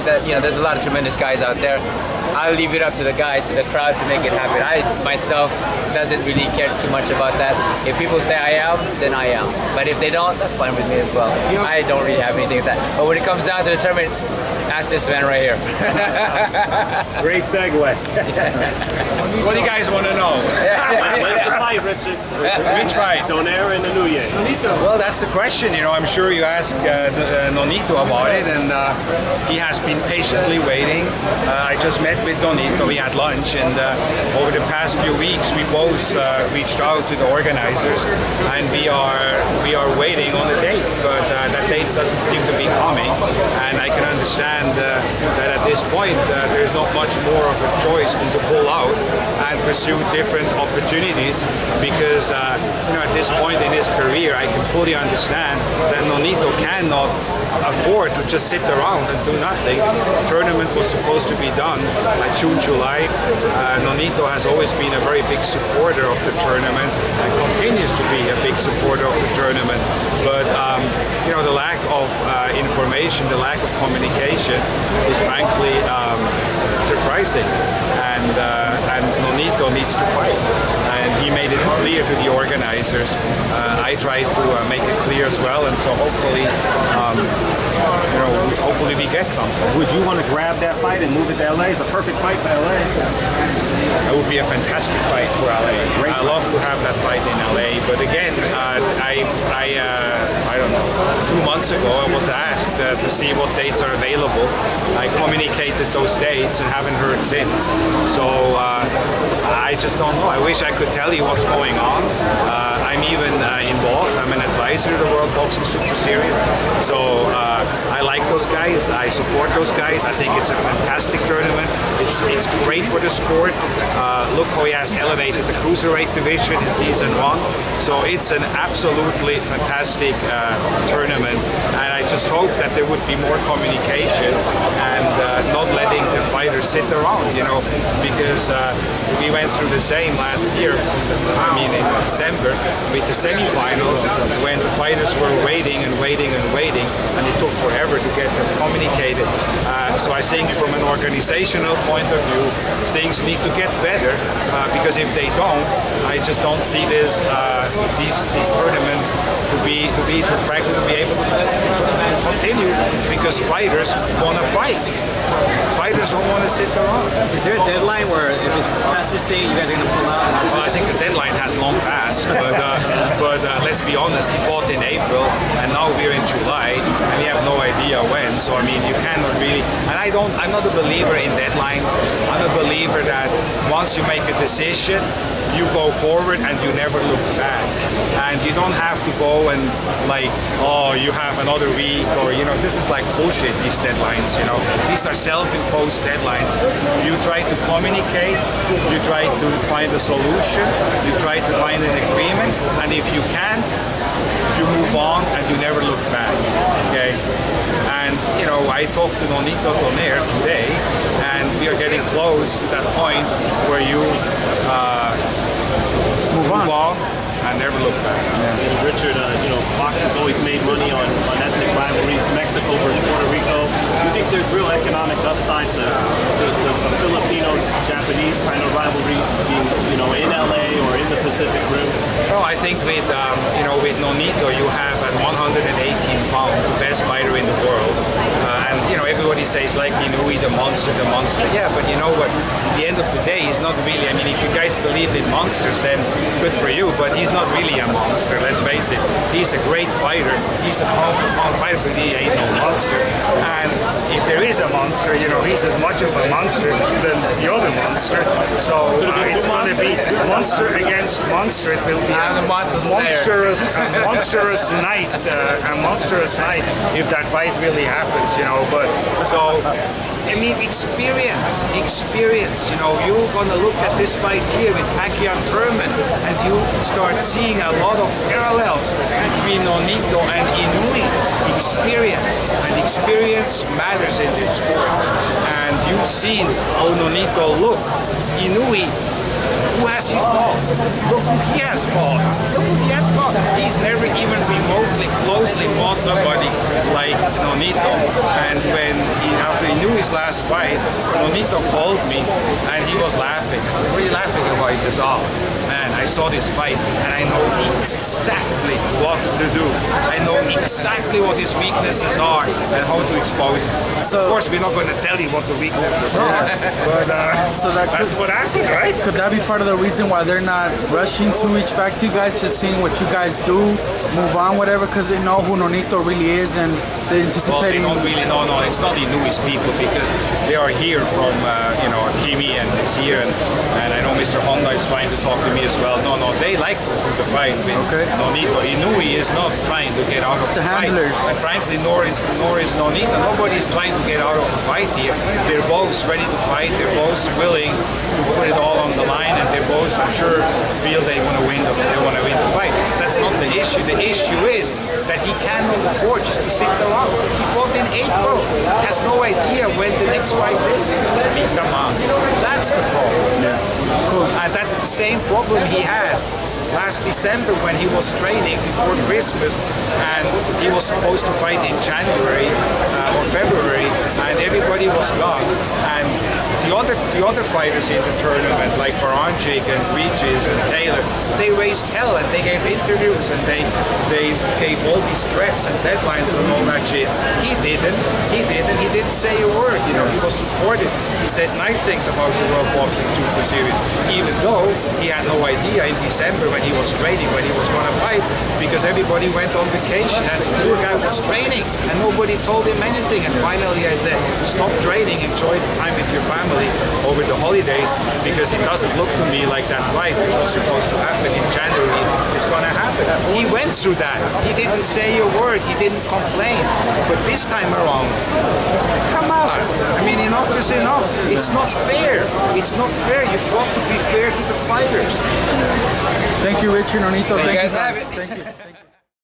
that, you know, there's a lot of tremendous guys out there. I'll leave it up to the guys, to the crowd to make it happen. I myself doesn't really care too much about that. If people say I am, then I am. But if they don't, that's fine with me as well. I don't really have anything with that. But when it comes down to the tournament, ask this man right here. Great segue. What do you guys want to know? When's the fight, Richard? Which fight? Donaire and Inoue. Well, that's the question. You know, I'm sure you asked Nonito about it, and he has been patiently waiting. I just met with Nonito. We had lunch, and over the past few weeks, we both reached out to the organizers, and we are waiting on a date. But that date doesn't seem to be coming, and I can understand that at this point there's not much more of a choice than to pull out and pursue different opportunities, because you know, at this point in his career, I can fully understand that Nonito cannot afford to just sit around and do nothing. The tournament was supposed to be done by June, July. Nonito has always been a very big supporter of the tournament and continues to be a big supporter of the tournament. But you know, the lack of information, the lack of communication is frankly surprising. And Nonito needs to fight. And he made it clear to the organizers. I tried to make it clear as well, and so hopefully, you know, hopefully we get something. Would you want to grab that fight and move it to LA? It's a perfect fight for LA. It would be a fantastic fight for LA. I love to have that fight in LA, but again, I don't know, 2 months ago I was asked to see what dates are available. I communicated those dates and haven't heard since. So I just don't know. I wish I could tell you what's going on. I'm even involved. I'm an advisor to the World Boxing Super Series. So I like those guys. I support those guys. I think it's a fantastic tournament. It's great for the sport. Look how he has elevated the cruiserweight division in season 1. So it's an absolutely fantastic tournament. And I just hope that there would be more communication and not letting the fighters sit around, you know, because we went through the same last year. I mean, in December with the semifinals, when the fighters were waiting and waiting and waiting, and it took forever to get them communicated. So I think from an organizational point of view, things need to get better, because if they don't, I just don't see this tournament to be able to continue, because fighters want to fight. Fighters don't want to sit around. Is there a deadline where if it's past this date, you guys are going to pull out? Well, I think the deadline has long passed, but let's be honest, he fought in April, and now we're in July, and we have no idea when. So I mean, you cannot really. And I'm not a believer in deadlines. I'm a believer that once you make a decision, you go forward and you never look back. And you don't have to go and like, oh, you have another week, or you know, this is like bullshit, these deadlines, you know. These are self-imposed deadlines. You try to communicate, you try to find a solution, you try to find an agreement, and if you can't, you move on and you never look back, okay? And you know, I talked to Nonito Donaire today, and we are getting close to that point where you move on and never look back. Yeah. Richard, you know, boxing's always made money on ethnic rivalries, Mexico versus Puerto Rico. Do you think there's real economic upside to a Filipino-Japanese kind of rivalry being, you know, in LA or in the Pacific Rim? Well, I think with you know, with Nonito, you have at 118 pounds the best fighter in the world, and you know, everybody says like Inoue, the monster. Yeah, but you know what? At the end of the day, he's not really. I mean, if you guys believe in monsters, then good for you. But he's not really a monster. Let's face it. He's a great fighter. He's a pound fighter, but he ain't no monster. And if there is a monster, you know, he's as much of a monster than the other monster. So it's going to be monster against monster. It will be a monstrous night, if that fight really happens, you know. But so, I mean, experience, you know. You're gonna look at this fight here with Pacquiao and Thurman, and you start seeing a lot of parallels between Nonito and Inoue. Experience, and experience matters in this sport. And you've seen how Nonito looked. Inoue, who has he fought? Look who he has fought. he's never even remotely closely fought somebody like Nonito. And when after he knew his last fight, Nonito called me and he was laughing. I said, "What are you laughing about?" He says, "Oh man, I saw this fight and I know exactly what to do. I know exactly what his weaknesses are and how to expose him." So, of course, we're not going to tell you what the weaknesses are, but so that's what happened, right? Could that be part of the reason why they're not rushing to reach back to you guys, just seeing what you guys do, move on, whatever, because they know who Nonito really is and they're Well, they anticipating? don't really know. No, it's not Inoue's people because they are here from, Kimi and is here, and I know Mr. Honda is trying to talk to me as well. No, they like to do the fight with Nonito. Inoue is not trying to get out of the fight. handlers. And frankly, nor is Nonito. Nobody is trying to get out of the fight here. They're both ready to fight. They're both willing to put it all on the line, and they're both, I'm sure, feel they want to win the fight. That's not the issue. The issue is that he cannot afford just to sit around. He fought in April. Has no idea when the next fight is. I mean, come on. That's the problem. Cool. And that's the same problem he had last December when he was training before Christmas, and he was supposed to fight in January or February, and everybody was gone. And the other fighters in the tournament, like Baranchik and Regis and Taylor, they raised hell and they gave interviews and they gave all these threats and deadlines and all that shit. He didn't say a word. He was supported. He said nice things about the World Boxing Super Series, even though he had no idea in December when he was training when he was going to fight, because everybody went on vacation and the poor guy was training and nobody told him anything. And finally I said, stop training, enjoy the time with your family over the holidays, because it doesn't look to me like that fight, which was supposed to happen in January, is going to happen. He went through that. He didn't say a word. He didn't complain. But this time around, come on. I mean, enough is enough. It's not fair. It's not fair. You've got to be fair to the fighters. Thank you, Richard, Nonito. There you Thank guys you have guys. it. Thank you.